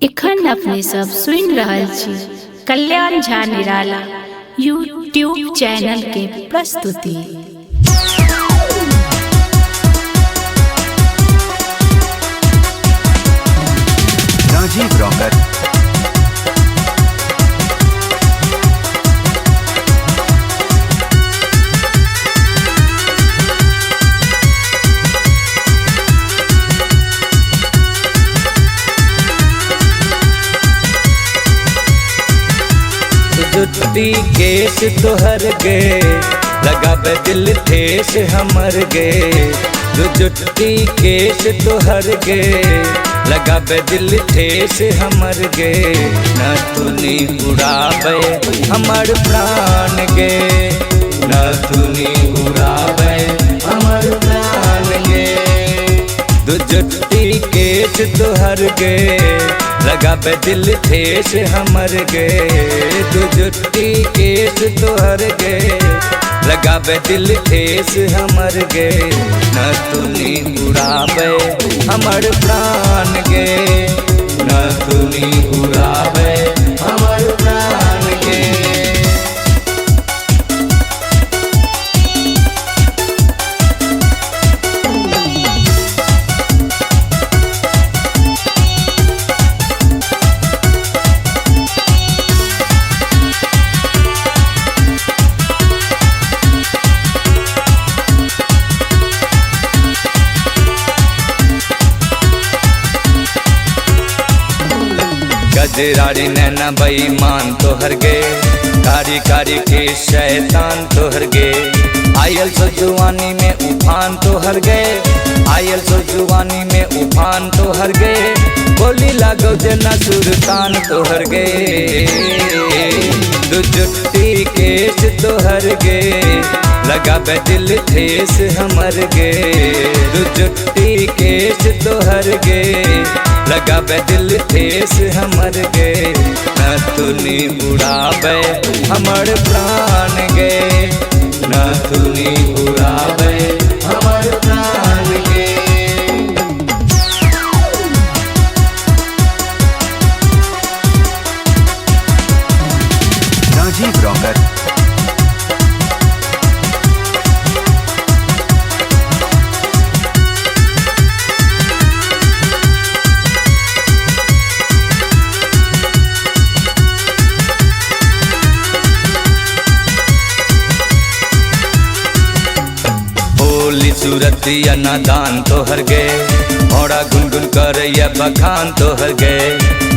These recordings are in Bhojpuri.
एखन अपने सब सुन रहल छी कल्याण झा निराला यूट्यूब चैनल के प्रस्तुति। राजीव रॉकर जुट्टी केस तोहर गे लगाबे दिल ठेस हमर गे। जुट्टी केस तोहर गे लगाबे दिल ठेस हमर गे। न तूनी उड़ाबे हमर प्राण गे, न तूनी उड़ाबे हमर प्राण गे। जुट्टी केस तोहर गे लगाबे दिल ठेस हमर गे। जुट्टी केस तोहर गे लगाबे दिल ठेस हमर गे। न तूनी उड़ाबे हमर प्राण गे, न तूनी उड़ाबे हमर प्राण गे। गजरारी नैना बेईमान तोहर गे, कारी कारी के शैतान तोहर गे। आयल सो जुवानी में उफान तोहर गे, आयल सो जुवानी में उफान तोहर गे। बोली लागो जना सुल्तान तोहर गे। जुट्टी केस तोहर गे लगाबे दिल ठेस हमर गे। जुट्टी केस तोहर गे लगाबे दिल ठेस हमर गे। न तूनी उड़ाबे हमर प्राण गे, न तूनी उड़ाबे हमर प्राण गे। राजीव रॉकर सूरतिया नादान तोहर गे, घोड़ा गुनगुन कर ये बखान तोहर गे।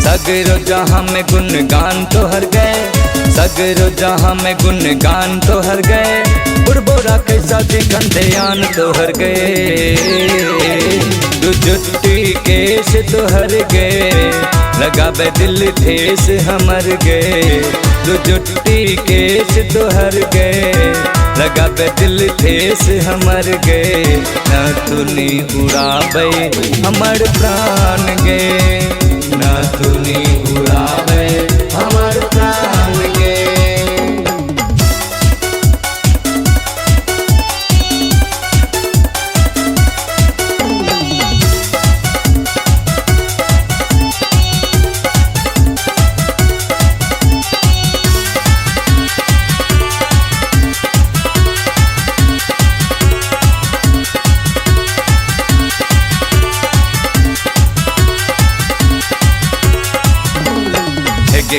सगरो जहाँ में गुनगान तोहर गे, सगरो जहाँ में गुनगान तोहर गे। बुरबोरा कैसा दिखंधयान तोहर गे। जुट्टी केस तोहर गे लगाबे दिल ठेस हमर गे। जुट्टी केस तोहर गे लगाबे दिल ठेस हमर गे। न तूनी उड़ाबे हमर प्राण गे, न तूनी उड़ाबे हमर प्राण गे।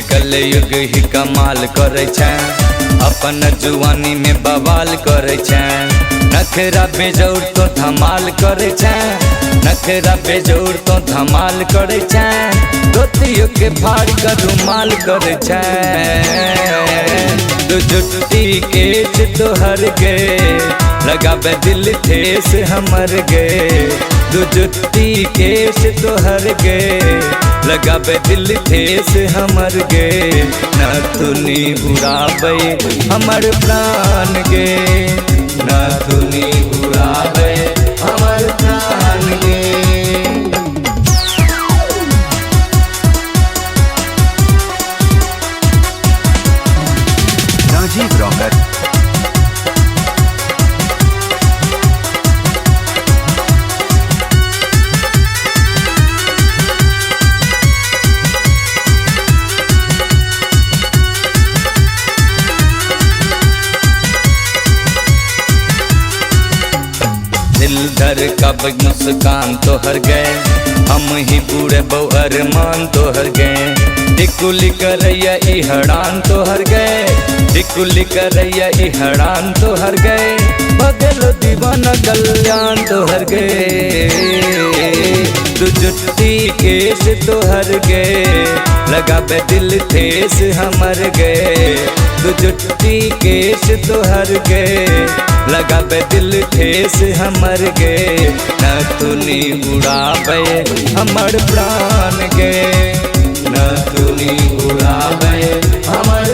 कल युग ही कमाल करे छै, अपन जुआनी में बवाल करे छै। नखरा बेजोर तो धमाल करे छै, नखरा बेजोर तो धमाल करे छै। धोतियों के फाड़ कर रुमाल करे छै। जुट्टी केस तोहर गे लगाबे दिल ठेस हमर गे। जुट्टी केस तोहर गे लगाबे दिल ठेस हमर गे। न तूनी उड़ाबे हमर प्राण गे, न तूनी उड़ाबे हमर प्राण गे। राजीव रॉकर लगावे मुस्कान तोहर गए, हम ही बूढ़े बहु अरमान तोहर गए। टिकुली करैया ई हड़ान तोहर गए, टिकुली करैया ई हड़ान तोहर गए। बदलो दीवाना कल्याण तोहर गए, तू जुट्टी केस तोहर गए, लगावे दिल ठेस हमर गए। तू जुट्टी केस तोहर गए, लगावे दिल ठेस हमर गए। न तूनी उड़ावे हमर प्राण गए, न तूनी उड़ावे हमर